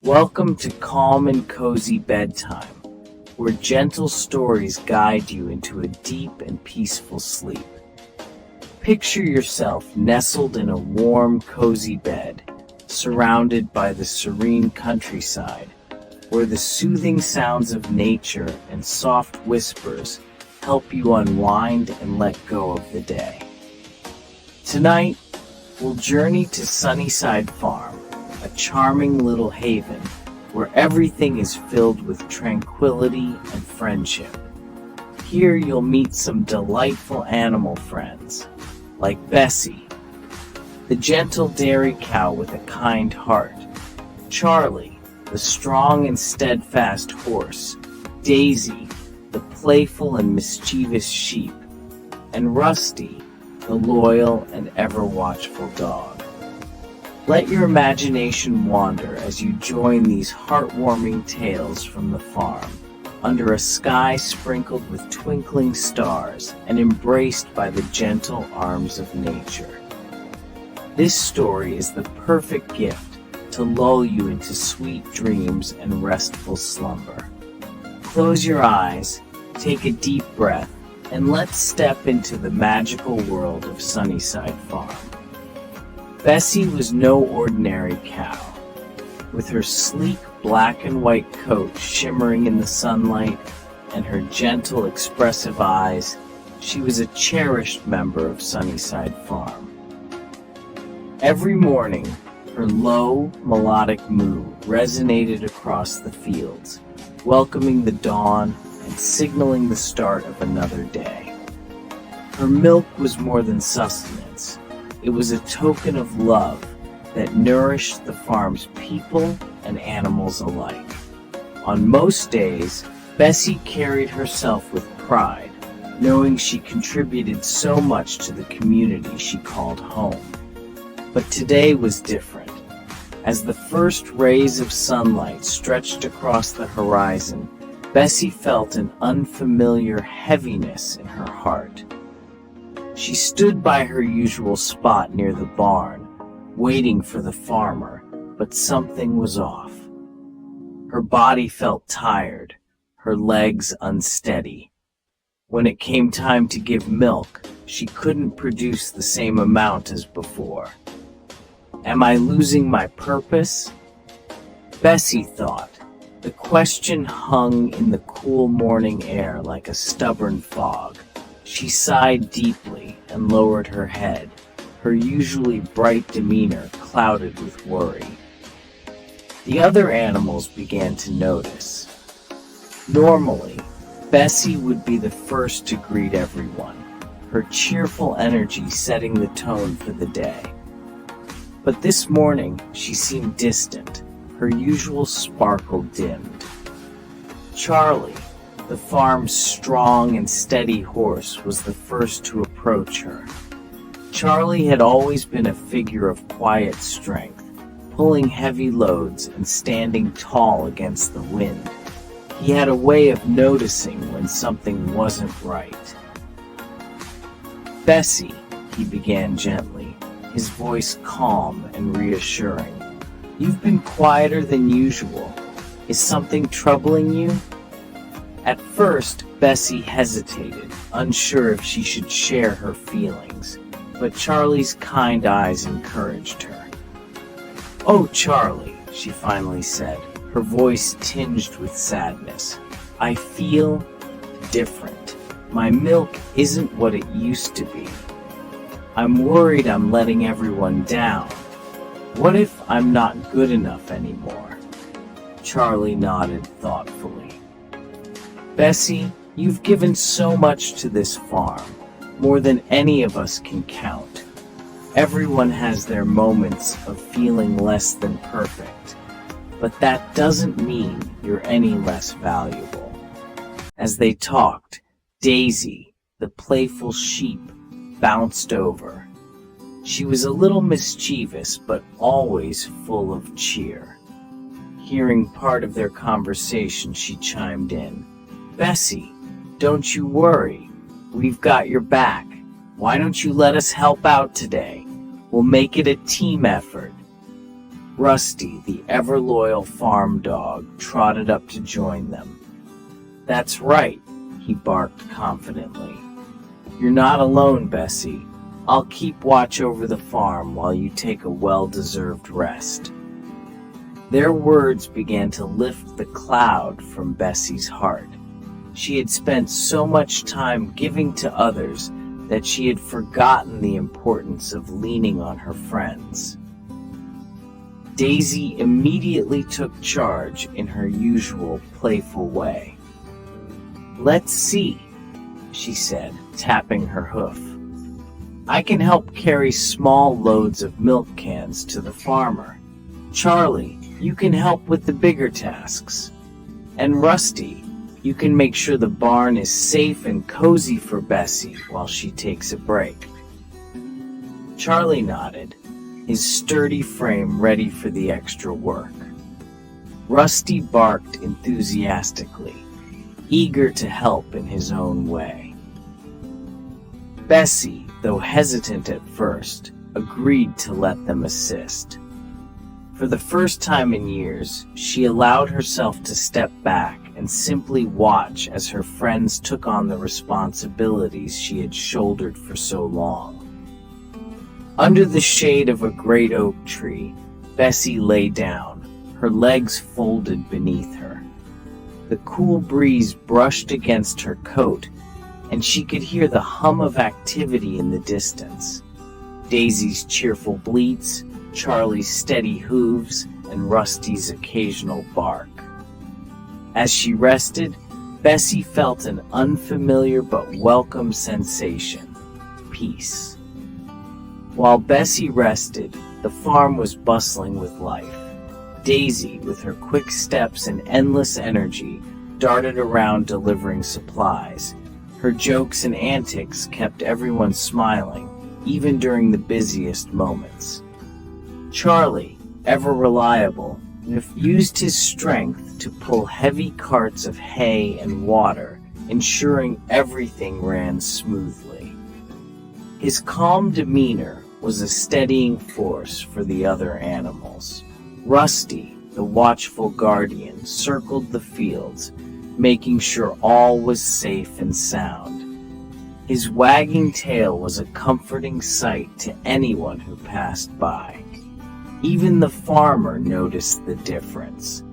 Welcome to Calm and Cozy Bedtime, where gentle stories guide you into a deep and peaceful sleep. Picture yourself nestled in a warm, cozy bed, surrounded by the serene countryside, where the soothing sounds of nature and soft whispers help you unwind and let go of the day. Tonight, we'll journey to Sunnyside Farm, a charming little haven where everything is filled with tranquility and friendship. Here you'll meet some delightful animal friends, like Bessie, the gentle dairy cow with a kind heart, Charlie, the strong and steadfast horse, Daisy, the playful and mischievous sheep, and Rusty, the loyal and ever-watchful dog. Let your imagination wander as you join these heartwarming tales from the farm, under a sky sprinkled with twinkling stars and embraced by the gentle arms of nature. This story is the perfect gift to lull you into sweet dreams and restful slumber. Close your eyes, take a deep breath, and let's step into the magical world of Sunnyside Farm. Bessie was no ordinary cow. With her sleek black and white coat shimmering in the sunlight and her gentle, expressive eyes, she was a cherished member of Sunnyside Farm. Every morning, her low, melodic moo resonated across the fields, welcoming the dawn and signaling the start of another day. Her milk was more than sustenance. It was a token of love that nourished the farm's people and animals alike. On most days, Bessie carried herself with pride, knowing she contributed so much to the community she called home. But today was different. As the first rays of sunlight stretched across the horizon, Bessie felt an unfamiliar heaviness in her heart. She stood by her usual spot near the barn, waiting for the farmer, but something was off. Her body felt tired, her legs unsteady. When it came time to give milk, she couldn't produce the same amount as before. Am I losing my purpose? Bessie thought. The question hung in the cool morning air like a stubborn fog. She sighed deeply and lowered her head, her usually bright demeanor clouded with worry. The other animals began to notice. Normally, Bessie would be the first to greet everyone, her cheerful energy setting the tone for the day. But this morning, she seemed distant, her usual sparkle dimmed. Charlie, the farm's strong and steady horse, was the first to approach her. Charlie had always been a figure of quiet strength, pulling heavy loads and standing tall against the wind. He had a way of noticing when something wasn't right. "Bessie," he began gently, his voice calm and reassuring. "You've been quieter than usual. Is something troubling you?" At first, Bessie hesitated, unsure if she should share her feelings, but Charlie's kind eyes encouraged her. "Oh, Charlie," she finally said, her voice tinged with sadness. "I feel different. My milk isn't what it used to be. I'm worried I'm letting everyone down. What if I'm not good enough anymore?" Charlie nodded thoughtfully. "Bessie, you've given so much to this farm, more than any of us can count. Everyone has their moments of feeling less than perfect, but that doesn't mean you're any less valuable." As they talked, Daisy, the playful sheep, bounced over. She was a little mischievous, but always full of cheer. Hearing part of their conversation, she chimed in. "Bessie, don't you worry. We've got your back. Why don't you let us help out today? We'll make it a team effort." Rusty, the ever-loyal farm dog, trotted up to join them. "That's right," he barked confidently. "You're not alone, Bessie. I'll keep watch over the farm while you take a well-deserved rest." Their words began to lift the cloud from Bessie's heart. She had spent so much time giving to others that she had forgotten the importance of leaning on her friends. Daisy immediately took charge in her usual playful way. "Let's see," she said, tapping her hoof. "I can help carry small loads of milk cans to the farmer. Charlie, you can help with the bigger tasks. And Rusty, you can make sure the barn is safe and cozy for Bessie while she takes a break." Charlie nodded, his sturdy frame ready for the extra work. Rusty barked enthusiastically, eager to help in his own way. Bessie, though hesitant at first, agreed to let them assist. For the first time in years, she allowed herself to step back and simply watch as her friends took on the responsibilities she had shouldered for so long. Under the shade of a great oak tree, Bessie lay down, her legs folded beneath her. The cool breeze brushed against her coat, and she could hear the hum of activity in the distance. Daisy's cheerful bleats, Charlie's steady hooves, and Rusty's occasional bark. As she rested, Bessie felt an unfamiliar but welcome sensation: peace. While Bessie rested, the farm was bustling with life. Daisy, with her quick steps and endless energy, darted around delivering supplies. Her jokes and antics kept everyone smiling, even during the busiest moments. Charlie, ever reliable, used his strength to pull heavy carts of hay and water, ensuring everything ran smoothly. His calm demeanor was a steadying force for the other animals. Rusty, the watchful guardian, circled the fields, making sure all was safe and sound. His wagging tail was a comforting sight to anyone who passed by. Even the farmer noticed the difference.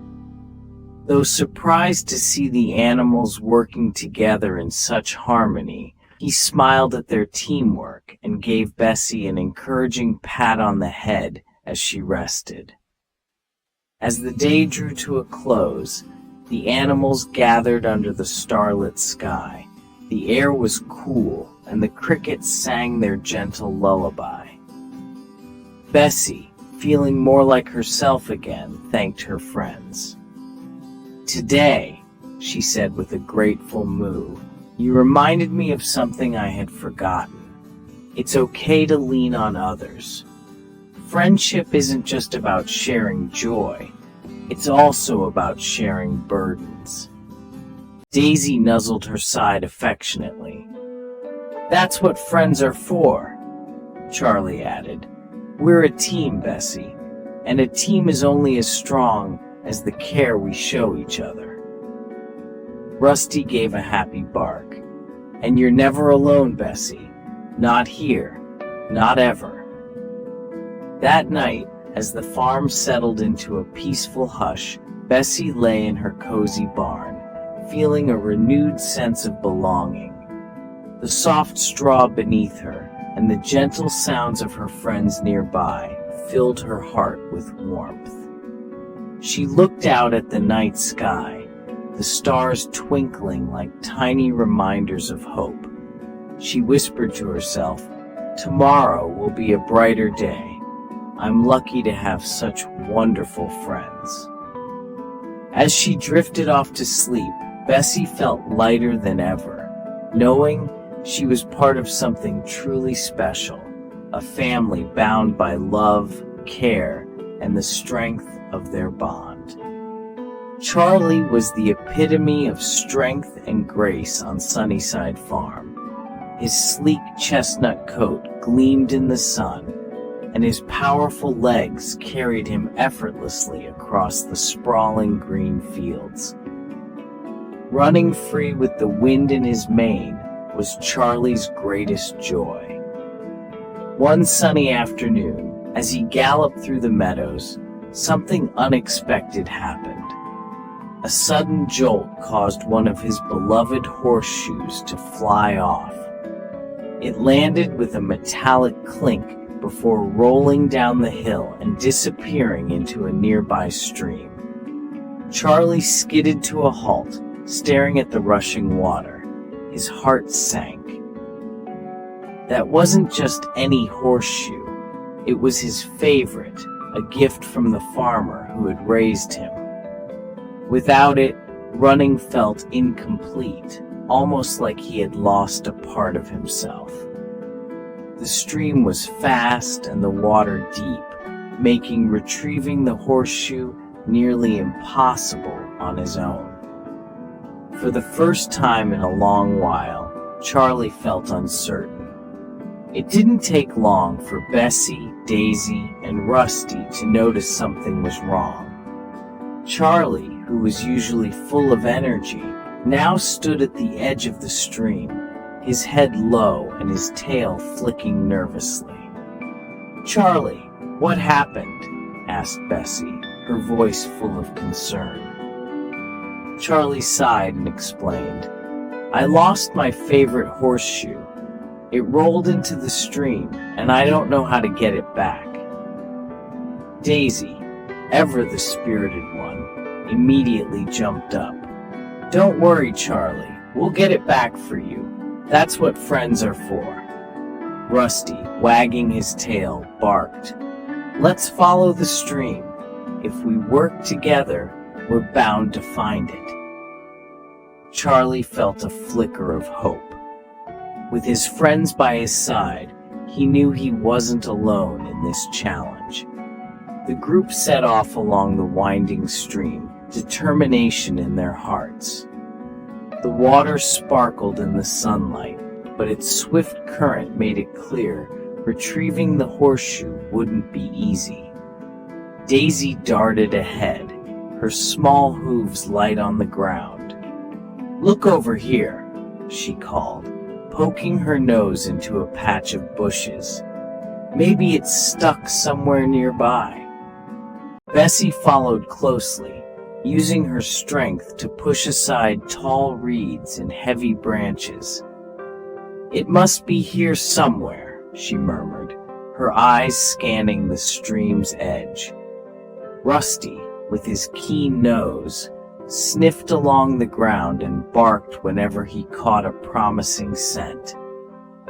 Though surprised to see the animals working together in such harmony, he smiled at their teamwork and gave Bessie an encouraging pat on the head as she rested. As the day drew to a close, the animals gathered under the starlit sky. The air was cool, and the crickets sang their gentle lullaby. Bessie, feeling more like herself again, thanked her friends. "Today," she said with a grateful moo, "you reminded me of something I had forgotten. It's okay to lean on others. Friendship isn't just about sharing joy, it's also about sharing burdens." Daisy nuzzled her side affectionately. "That's what friends are for," Charlie added. "We're a team, Bessie, and a team is only as strong as the care we show each other." Rusty gave a happy bark. "And you're never alone, Bessie. Not here. Not ever." That night, as the farm settled into a peaceful hush, Bessie lay in her cozy barn, feeling a renewed sense of belonging. The soft straw beneath her and the gentle sounds of her friends nearby filled her heart with warmth. She looked out at the night sky, the stars twinkling like tiny reminders of hope. She whispered to herself, "Tomorrow will be a brighter day. I'm lucky to have such wonderful friends." As she drifted off to sleep, Bessie felt lighter than ever, knowing she was part of something truly special, a family bound by love, care, and the strength of their bond. Charlie was the epitome of strength and grace on Sunnyside Farm. His sleek chestnut coat gleamed in the sun, and his powerful legs carried him effortlessly across the sprawling green fields. Running free with the wind in his mane was Charlie's greatest joy. One sunny afternoon, as he galloped through the meadows, something unexpected happened. A sudden jolt caused one of his beloved horseshoes to fly off. It landed with a metallic clink before rolling down the hill and disappearing into a nearby stream. Charlie skidded to a halt, staring at the rushing water. His heart sank. That wasn't just any horseshoe. It was his favorite, a gift from the farmer who had raised him. Without it, running felt incomplete, almost like he had lost a part of himself. The stream was fast and the water deep, making retrieving the horseshoe nearly impossible on his own. For the first time in a long while, Charlie felt uncertain. It didn't take long for Bessie, Daisy, and Rusty to notice something was wrong. Charlie, who was usually full of energy, now stood at the edge of the stream, his head low and his tail flicking nervously. "Charlie, what happened?" asked Bessie, her voice full of concern. Charlie sighed and explained, "I lost my favorite horseshoe. It rolled into the stream, and I don't know how to get it back." Daisy, ever the spirited one, immediately jumped up. "Don't worry, Charlie. We'll get it back for you. That's what friends are for." Rusty, wagging his tail, barked, "Let's follow the stream. If we work together, we're bound to find it." Charlie felt a flicker of hope. With his friends by his side, he knew he wasn't alone in this challenge. The group set off along the winding stream, determination in their hearts. The water sparkled in the sunlight, but its swift current made it clear retrieving the horseshoe wouldn't be easy. Daisy darted ahead, her small hooves light on the ground. "Look over here," she called, poking her nose into a patch of bushes. "Maybe it's stuck somewhere nearby." Bessie followed closely, using her strength to push aside tall reeds and heavy branches. "It must be here somewhere," she murmured, her eyes scanning the stream's edge. Rusty, with his keen nose, sniffed along the ground and barked whenever he caught a promising scent.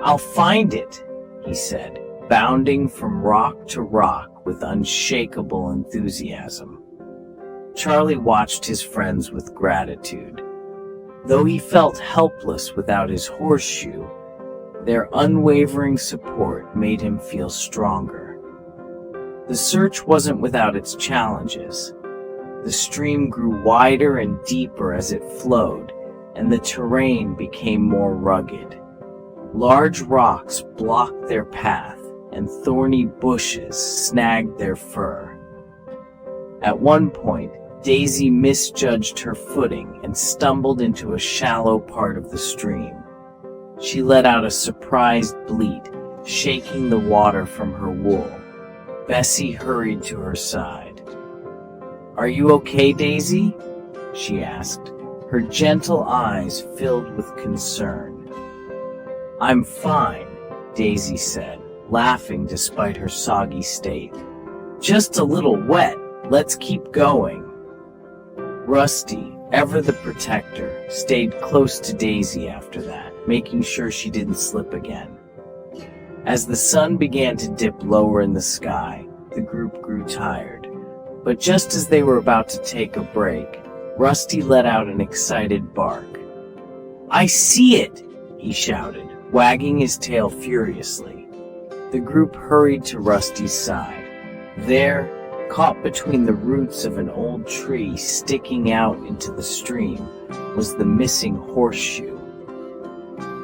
"I'll find it," he said, bounding from rock to rock with unshakable enthusiasm. Charlie watched his friends with gratitude. Though he felt helpless without his horseshoe, their unwavering support made him feel stronger. The search wasn't without its challenges. The stream grew wider and deeper as it flowed, and the terrain became more rugged. Large rocks blocked their path, and thorny bushes snagged their fur. At one point, Daisy misjudged her footing and stumbled into a shallow part of the stream. She let out a surprised bleat, shaking the water from her wool. Bessie hurried to her side. "Are you okay, Daisy?" she asked, her gentle eyes filled with concern. "I'm fine," Daisy said, laughing despite her soggy state. "Just a little wet. Let's keep going." Rusty, ever the protector, stayed close to Daisy after that, making sure she didn't slip again. As the sun began to dip lower in the sky, the group grew tired. But just as they were about to take a break, Rusty let out an excited bark. "I see it!" he shouted, wagging his tail furiously. The group hurried to Rusty's side. There, caught between the roots of an old tree sticking out into the stream, was the missing horseshoe.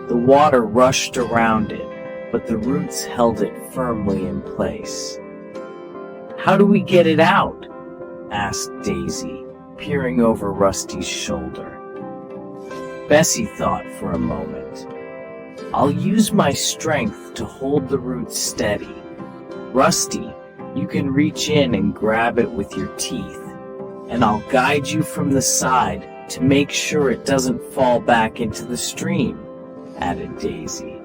The water rushed around it, but the roots held it firmly in place. "How do we get it out?" asked Daisy, peering over Rusty's shoulder. Bessie thought for a moment. "I'll use my strength to hold the roots steady. Rusty, you can reach in and grab it with your teeth, and I'll guide you from the side to make sure it doesn't fall back into the stream," added Daisy.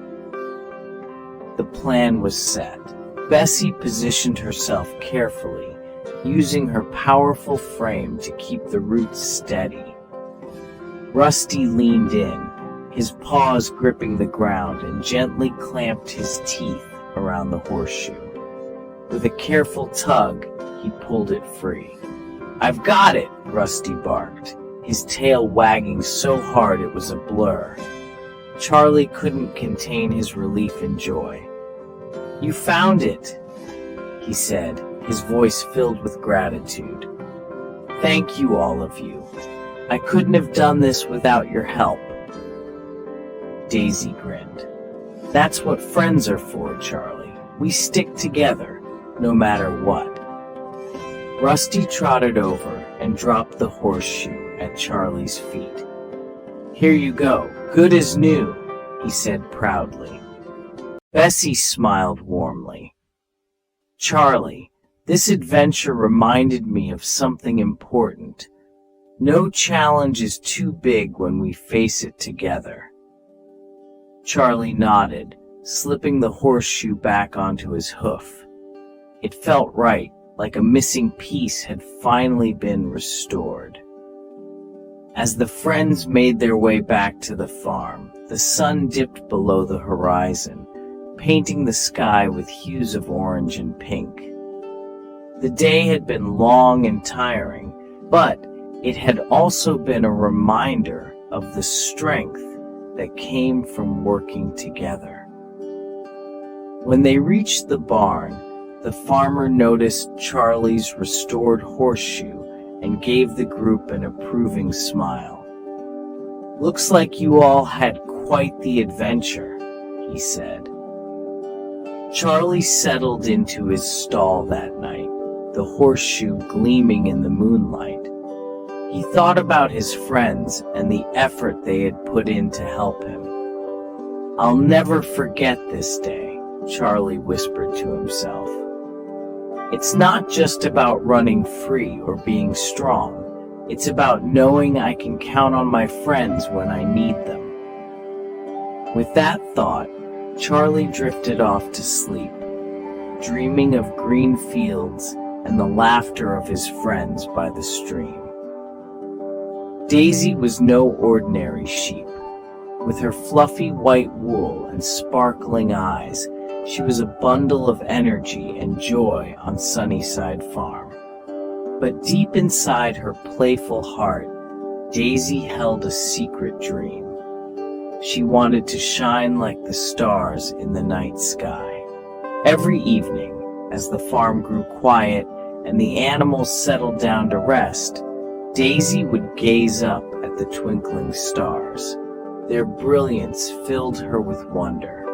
The plan was set. Bessie positioned herself carefully, using her powerful frame to keep the roots steady. Rusty leaned in, his paws gripping the ground, and gently clamped his teeth around the horseshoe. With a careful tug, he pulled it free. "I've got it!" Rusty barked, his tail wagging so hard it was a blur. Charlie couldn't contain his relief and joy. "You found it," he said, his voice filled with gratitude. "Thank you, all of you. I couldn't have done this without your help." Daisy grinned. "That's what friends are for, Charlie. We stick together, no matter what." Rusty trotted over and dropped the horseshoe at Charlie's feet. "Here you go, good as new," he said proudly. Bessie smiled warmly. "Charlie, this adventure reminded me of something important. No challenge is too big when we face it together." Charlie nodded, slipping the horseshoe back onto his hoof. It felt right, like a missing piece had finally been restored. As the friends made their way back to the farm, the sun dipped below the horizon, painting the sky with hues of orange and pink. The day had been long and tiring, but it had also been a reminder of the strength that came from working together. When they reached the barn, the farmer noticed Charlie's restored horseshoe and gave the group an approving smile. "Looks like you all had quite the adventure," he said. Charlie settled into his stall that night, the horseshoe gleaming in the moonlight. He thought about his friends and the effort they had put in to help him. "I'll never forget this day," Charlie whispered to himself. "It's not just about running free or being strong. It's about knowing I can count on my friends when I need them." With that thought, Charlie drifted off to sleep, dreaming of green fields and the laughter of his friends by the stream. Daisy was no ordinary sheep. With her fluffy white wool and sparkling eyes, she was a bundle of energy and joy on Sunnyside Farm. But deep inside her playful heart, Daisy held a secret dream. She wanted to shine like the stars in the night sky. Every evening, as the farm grew quiet and the animals settled down to rest, Daisy would gaze up at the twinkling stars. Their brilliance filled her with wonder.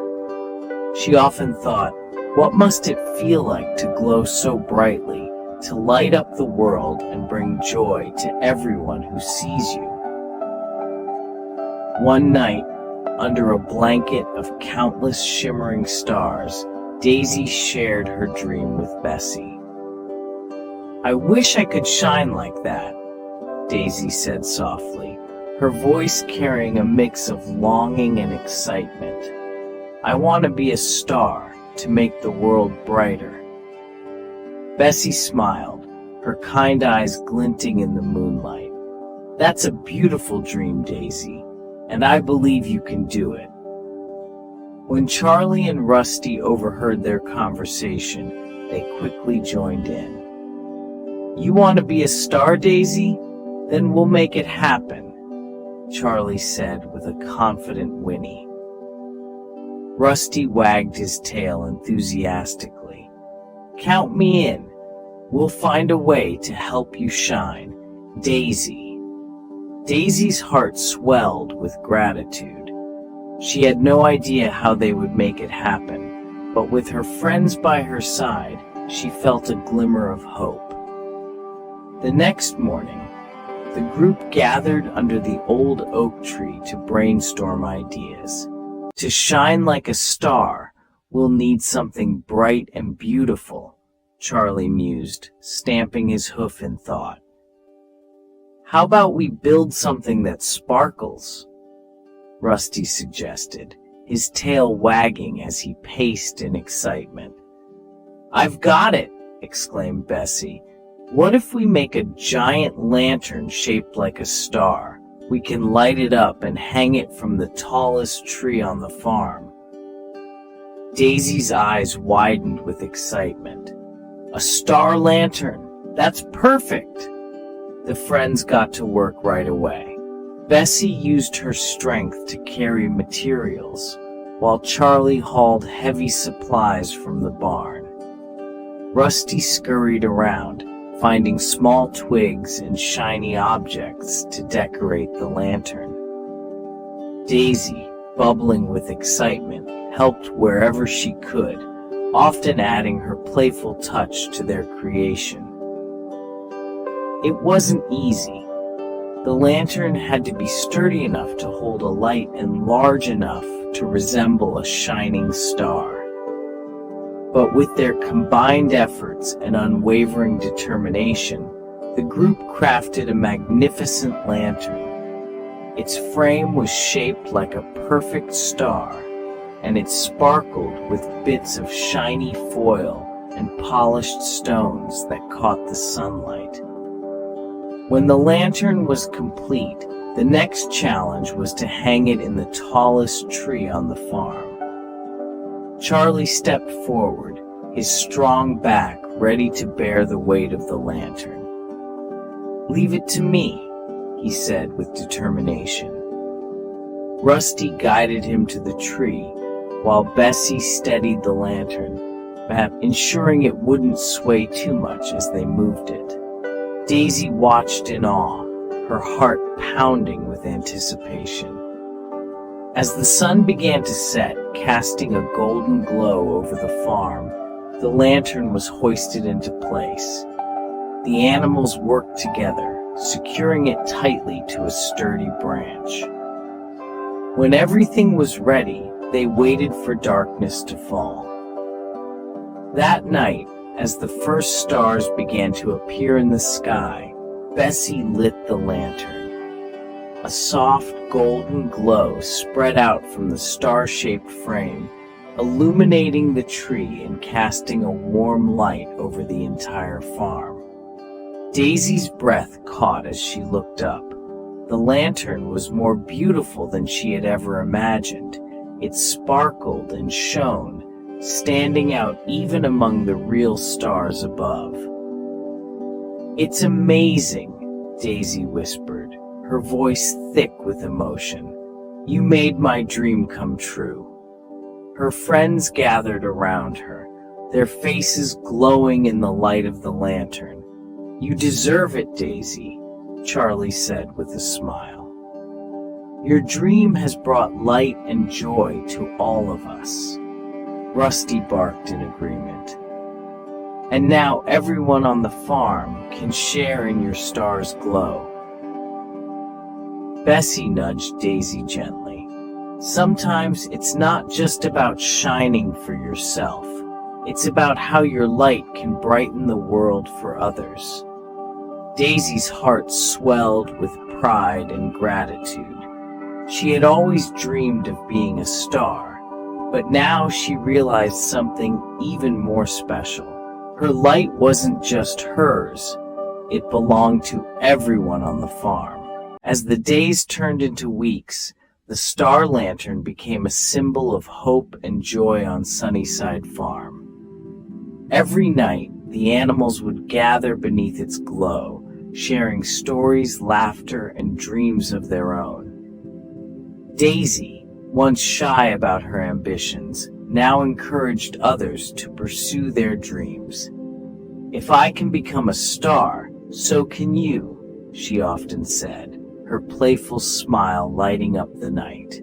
She often thought, what must it feel like to glow so brightly, to light up the world and bring joy to everyone who sees you? One night, under a blanket of countless shimmering stars, Daisy shared her dream with Bessie. "I wish I could shine like that," Daisy said softly, her voice carrying a mix of longing and excitement. "I want to be a star to make the world brighter." Bessie smiled, her kind eyes glinting in the moonlight. "That's a beautiful dream, Daisy, and I believe you can do it." When Charlie and Rusty overheard their conversation, they quickly joined in. "You want to be a star, Daisy? Then we'll make it happen," Charlie said with a confident whinny. Rusty wagged his tail enthusiastically. "Count me in. We'll find a way to help you shine, Daisy." Daisy's heart swelled with gratitude. She had no idea how they would make it happen, but with her friends by her side, she felt a glimmer of hope. The next morning, the group gathered under the old oak tree to brainstorm ideas. To shine like a star, we'll need something bright and beautiful, Charlie mused, stamping his hoof in thought. How about we build something that sparkles? Rusty suggested, his tail wagging as he paced in excitement. I've got it, exclaimed Bessie. What if we make a giant lantern shaped like a star? We can light it up and hang it from the tallest tree on the farm. Daisy's eyes widened with excitement. A star lantern! That's perfect! The friends got to work right away. Bessie used her strength to carry materials, while Charlie hauled heavy supplies from the barn. Rusty scurried around, finding small twigs and shiny objects to decorate the lantern. Daisy, bubbling with excitement, helped wherever she could, often adding her playful touch to their creation. It wasn't easy. The lantern had to be sturdy enough to hold a light and large enough to resemble a shining star. But with their combined efforts and unwavering determination, the group crafted a magnificent lantern. Its frame was shaped like a perfect star, and it sparkled with bits of shiny foil and polished stones that caught the sunlight. When the lantern was complete, the next challenge was to hang it in the tallest tree on the farm. Charlie stepped forward, his strong back ready to bear the weight of the lantern. Leave it to me, he said with determination. Rusty guided him to the tree, while Bessie steadied the lantern, ensuring it wouldn't sway too much as they moved it. Daisy watched in awe, her heart pounding with anticipation. As the sun began to set, casting a golden glow over the farm, the lantern was hoisted into place. The animals worked together, securing it tightly to a sturdy branch. When everything was ready, they waited for darkness to fall. That night, as the first stars began to appear in the sky, Bessie lit the lantern. A soft golden glow spread out from the star-shaped frame, illuminating the tree and casting a warm light over the entire farm. Daisy's breath caught as she looked up. The lantern was more beautiful than she had ever imagined. It sparkled and shone, standing out even among the real stars above. It's amazing, Daisy whispered, her voice thick with emotion. You made my dream come true. Her friends gathered around her, their faces glowing in the light of the lantern. You deserve it, Daisy, Charlie said with a smile. Your dream has brought light and joy to all of us. Rusty barked in agreement. And now everyone on the farm can share in your star's glow. Bessie nudged Daisy gently. Sometimes it's not just about shining for yourself. It's about how your light can brighten the world for others. Daisy's heart swelled with pride and gratitude. She had always dreamed of being a star, but now she realized something even more special. Her light wasn't just hers, it belonged to everyone on the farm. As the days turned into weeks, the star lantern became a symbol of hope and joy on Sunnyside Farm. Every night, the animals would gather beneath its glow, sharing stories, laughter, and dreams of their own. Daisy, once shy about her ambitions, now encouraged others to pursue their dreams. If I can become a star, so can you, she often said, her playful smile lighting up the night.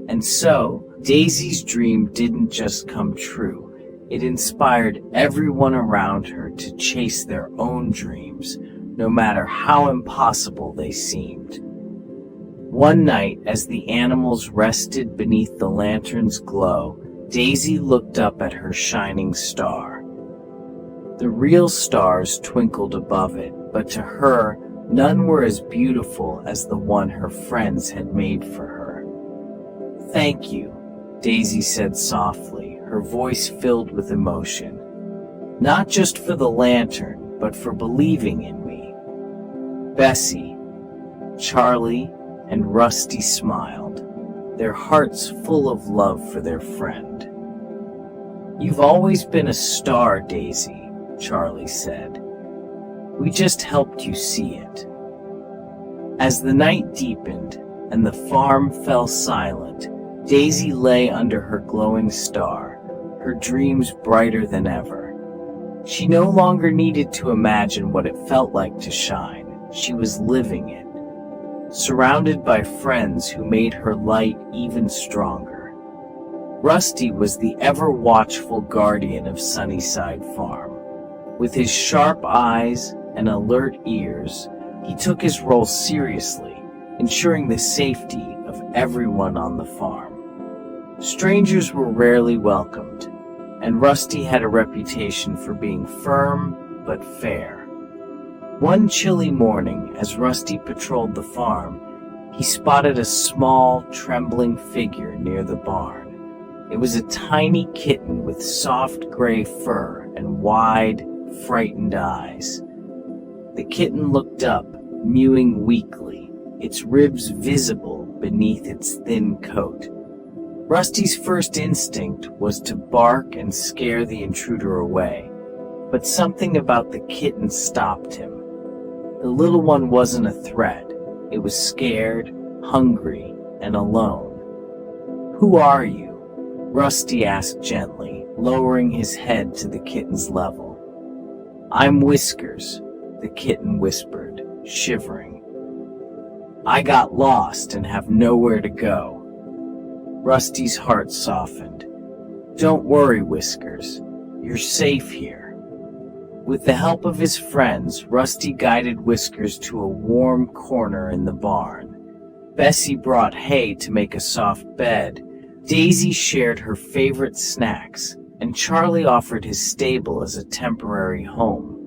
And so, Daisy's dream didn't just come true, It inspired everyone around her to chase their own dreams, no matter how impossible they seemed. One night, as the animals rested beneath the lantern's glow, Daisy looked up at her shining star. The real stars twinkled above it, but to her, none were as beautiful as the one her friends had made for her. "Thank you," Daisy said softly, her voice filled with emotion. "Not just for the lantern, but for believing in me." Bessie, Charlie, and Rusty smiled, their hearts full of love for their friend. "You've always been a star, Daisy," Charlie said. "We just helped you see it." As the night deepened and the farm fell silent, Daisy lay under her glowing star, her dreams brighter than ever. She no longer needed to imagine what it felt like to shine. She was living it, surrounded by friends who made her light even stronger. Rusty was the ever-watchful guardian of Sunnyside Farm. With his sharp eyes and alert ears, he took his role seriously, ensuring the safety of everyone on the farm. Strangers were rarely welcomed, and Rusty had a reputation for being firm but fair. One chilly morning, as Rusty patrolled the farm, he spotted a small, trembling figure near the barn. It was a tiny kitten with soft gray fur and wide, frightened eyes. The kitten looked up, mewing weakly, its ribs visible beneath its thin coat. Rusty's first instinct was to bark and scare the intruder away, but something about the kitten stopped him. The little one wasn't a threat. It was scared, hungry, and alone. "Who are you?" Rusty asked gently, lowering his head to the kitten's level. "I'm Whiskers," the kitten whispered, shivering. "I got lost and have nowhere to go." Rusty's heart softened. "Don't worry, Whiskers. You're safe here." With the help of his friends, Rusty guided Whiskers to a warm corner in the barn. Bessie brought hay to make a soft bed. Daisy shared her favorite snacks, and Charlie offered his stable as a temporary home.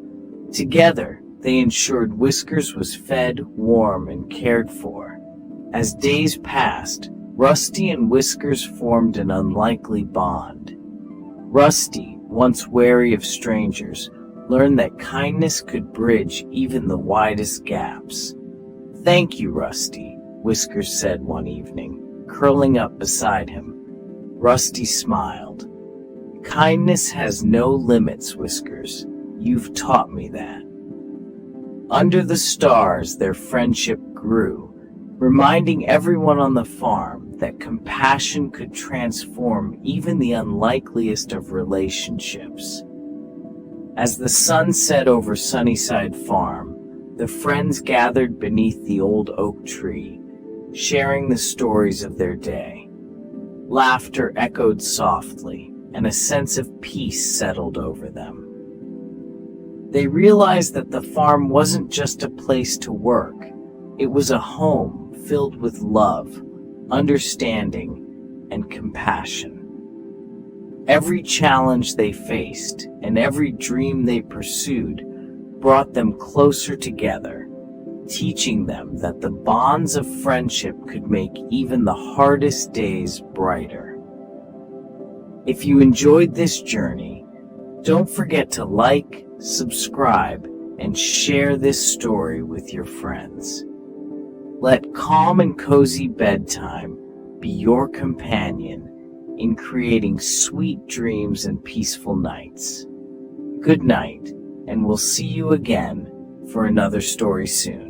Together, they ensured Whiskers was fed, warm, and cared for. As days passed, Rusty and Whiskers formed an unlikely bond. Rusty, once wary of strangers, learned that kindness could bridge even the widest gaps. "Thank you, Rusty," Whiskers said one evening, curling up beside him. Rusty smiled. "Kindness has no limits, Whiskers. You've taught me that." Under the stars, their friendship grew, reminding everyone on the farm that compassion could transform even the unlikeliest of relationships. As the sun set over Sunnyside Farm, the friends gathered beneath the old oak tree, sharing the stories of their day. Laughter echoed softly, and a sense of peace settled over them. They realized that the farm wasn't just a place to work. It was a home filled with love, understanding, and compassion. Every challenge they faced and every dream they pursued brought them closer together, teaching them that the bonds of friendship could make even the hardest days brighter. If you enjoyed this journey, don't forget to like, subscribe, and share this story with your friends. Let Calm and Cozy Bedtime be your companion in creating sweet dreams and peaceful nights. Good night, and we'll see you again for another story soon.